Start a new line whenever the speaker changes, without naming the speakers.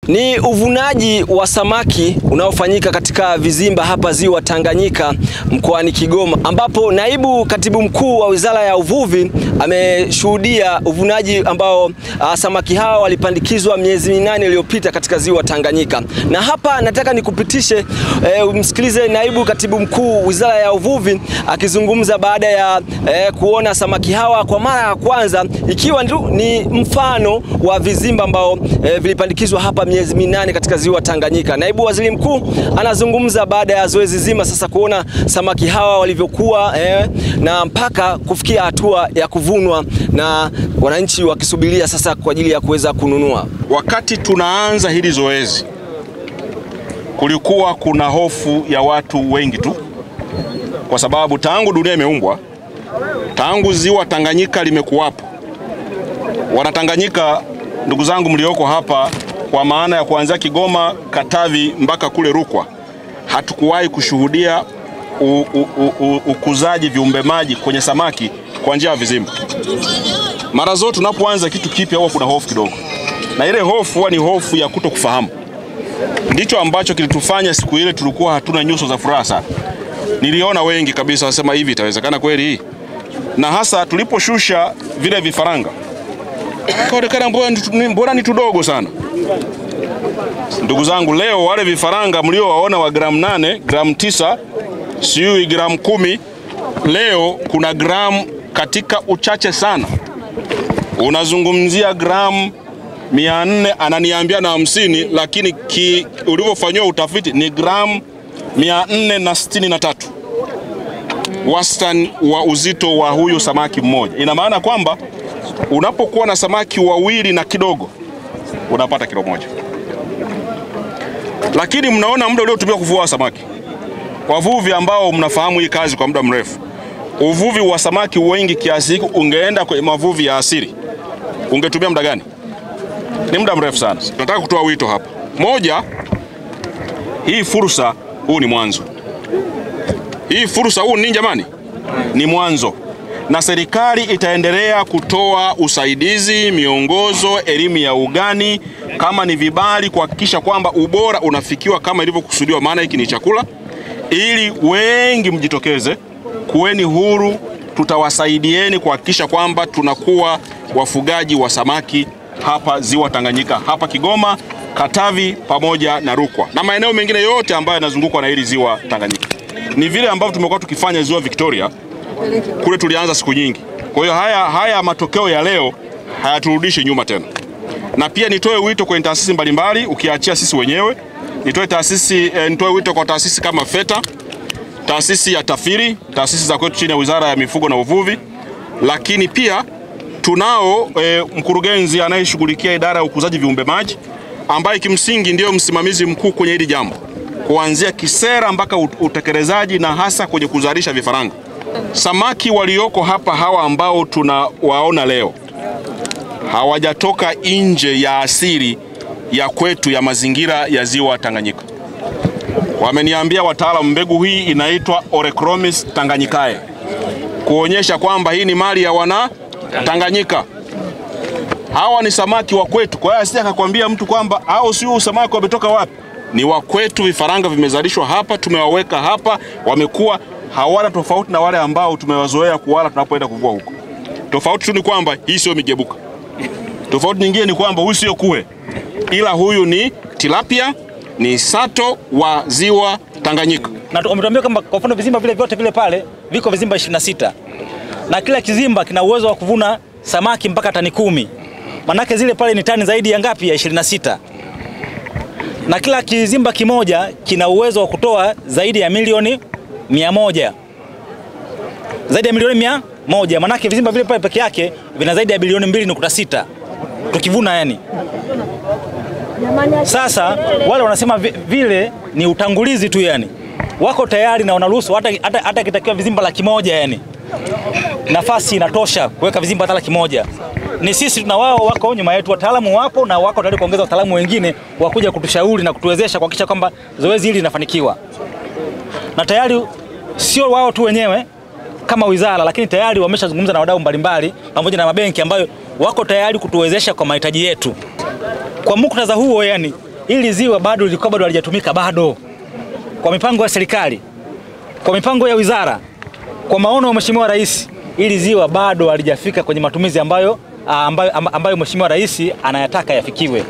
Ni uvunaji wa samaki unaofanyika katika vizimba hapa ziwa Tanganyika mkoani Kigoma, ambapo naibu katibu mkuu wa Wizara ya Uvuvi ameshuhudia uvunaji ambao samaki hawa walipandikizwa miezi 8 iliyopita katika ziwa Tanganyika. Na hapa nataka nikupitishe msikilize naibu katibu mkuu Wizara ya Uvuvi akizungumza baada ya kuona samaki hawa kwa mara ya kwanza, ikiwa ni mfano wa vizimba ambao vilipandikizwa hapa miezi 8 katika ziwa Tanganyika. Naibu Waziri Mkuu anazungumza baada ya zoezi zima sasa kuona samaki hawa walivyokuwa na mpaka kufikia hatua ya kuvunwa na wananchi wakisubiria sasa kwa ajili ya kuweza kununua.
Wakati tunaanza hili zoezi kulikuwa kuna hofu ya watu wengi tu, kwa sababu tangu dunia imeumbwa, tangu ziwa Tanganyika limekuwapo, Wanatanganyika ndugu zangu mlioko hapa, kwa maana ya kuanzia Kigoma, Katavi mpaka kule Rukwa, hatukuwahi kushuhudia ukuzaji viumbe maji kwenye samaki kwa njia ya vizimba. Mara zote tunapoanza kitu kipya huwa kuna hofu kidogo, na ile hofu huwa ni hofu ya kutokufahamu. Ndicho ambacho kilitufanya siku ile tulikuwa hatuna nyuso za furaha sana. Niliona wengi kabisa wasema hivi itawezekana kweli hii? Na hasa tuliposhusha vile vifaranga, kaonekana mbona ni tudogo sana. Ndugu zangu, leo wale vifaranga mliowaona wa gramu 8, gramu 9, sijui gramu 10, leo kuna gramu katika uchache sana. Unazungumzia gramu 400, ananiambia na 50, lakini ulivyofanywa utafiti ni gramu 463 wastani wa uzito wa huyu samaki mmoja. Ina maana kwamba unapokuwa na samaki wawili na kidogo unapata kilo moja. Lakini mnaona muda uliotumia kuvua samaki, wavuvi ambao mnafahamu hii kazi kwa muda mrefu, uvuvi wa samaki wengi kiasi hiki ungeenda kwa mavuvi ya asili, ungetumia muda gani? Ni muda mrefu sana. Nataka kutoa wito hapa. Moja, hii fursa, huu ni mwanzo. Hii fursa huu ni jamani, ni mwanzo. Na serikali itaendelea kutoa usaidizi, miongozo, elimu ya ugani, kama ni vibali, kuhakikisha kwamba ubora unafikiwa kama ilivyokusudiwa, maana hiki ni chakula, ili wengi mjitokeze, kuweni huru, tutawasaidieni kuhakikisha kwamba tunakuwa wafugaji wa samaki hapa ziwa Tanganyika, hapa Kigoma, Katavi pamoja na Rukwa na maeneo mengine yote ambayo yanazungukwa na hili ziwa Tanganyika. Ni vile ambavyo tumekuwa tukifanya ziwa Victoria, kule tulianza siku nyingi. Kwa hiyo haya matokeo ya leo hayaturudishi nyuma tena. Na pia nitoe wito kwa taasisi mbalimbali, ukiachia sisi wenyewe, nitoe wito kwa taasisi kama FETA, taasisi ya TAFIRI, taasisi za kwetu chini ya Wizara ya Mifugo na Uvuvi, lakini pia tunao mkurugenzi anayeshughulikia idara ya ukuzaji viumbe maji, ambaye kimsingi ndio msimamizi mkuu kwenye hili jambo, kuanzia kisera mpaka utekelezaji, na hasa kwenye kuzalisha vifaranga. Samaki walioko hapa hawa ambao tunawaona leo hawajatoka nje ya asili ya kwetu ya mazingira ya ziwa Tanganyika. Wameniambia wataalamu, mbegu hii inaitwa Oreochromis tanganyikae, kuonyesha kwamba hii ni mali ya wana Tanganyika. Hawa ni samaki wa kwetu. Kwa hiyo asije akakwambia mtu kwamba hao sio samaki wametoka wapi. Ni wa kwetu, vifaranga vimezalishwa hapa, tumewaweka hapa, wamekuwa, hawana tofauti na wale ambao tumewazoea kuwala tunapoenda kuvua huko. Tofauti tu ni kwamba hii sio migebuka. Tofauti nyingine ni kwamba huyu sio kuhe, ila huyu ni tilapia, ni sato wa ziwa Tanganyika.
Na tumetuambia kwamba kwa mfano vizimba vile vyote vile pale viko vizimba 26. Na kila kizimba kina uwezo wa kuvuna samaki mpaka tani 10. Manake zile pale ni tani zaidi ya ngapi? Ya 26. Na kila kizimba kimoja kina uwezo wa kutoa zaidi ya milioni 100. Zaidi ya milioni 100. Manake vizimba vile pale peke yake vina zaidi ya bilioni 2.6. Tukivuna yani. Sasa wale wanasema vile ni utangulizi tu yani. Wako tayari na wanaruhusu hata kitakiwa vizimba 100 yani. Nafasi inatosha kuweka vizimba hata 100. Ni sisi tuna wao wako nyuma yetu, wataalamu wapo na wako tayari kuongeza wataalamu wengine wakuja kutushauri na kutuwezesha kuhakikisha kwamba zoezi hili linafanikiwa. Na tayari sio wao tu wenyewe kama wizara, lakini tayari wameshazungumza na wadau mbalimbali pamoja na mabenki ambayo wako tayari kutuwezesha kwa mahitaji yetu. Kwa muktadha huo yani, hili ziwa bado lilikuwa bado halijatumika bado. Kwa mipango ya serikali, kwa mipango ya wizara, kwa maono ya Mheshimiwa Rais, hili ziwa bado halijafika kwenye matumizi ambayo Mheshimiwa Rais anayataka yafikiwe.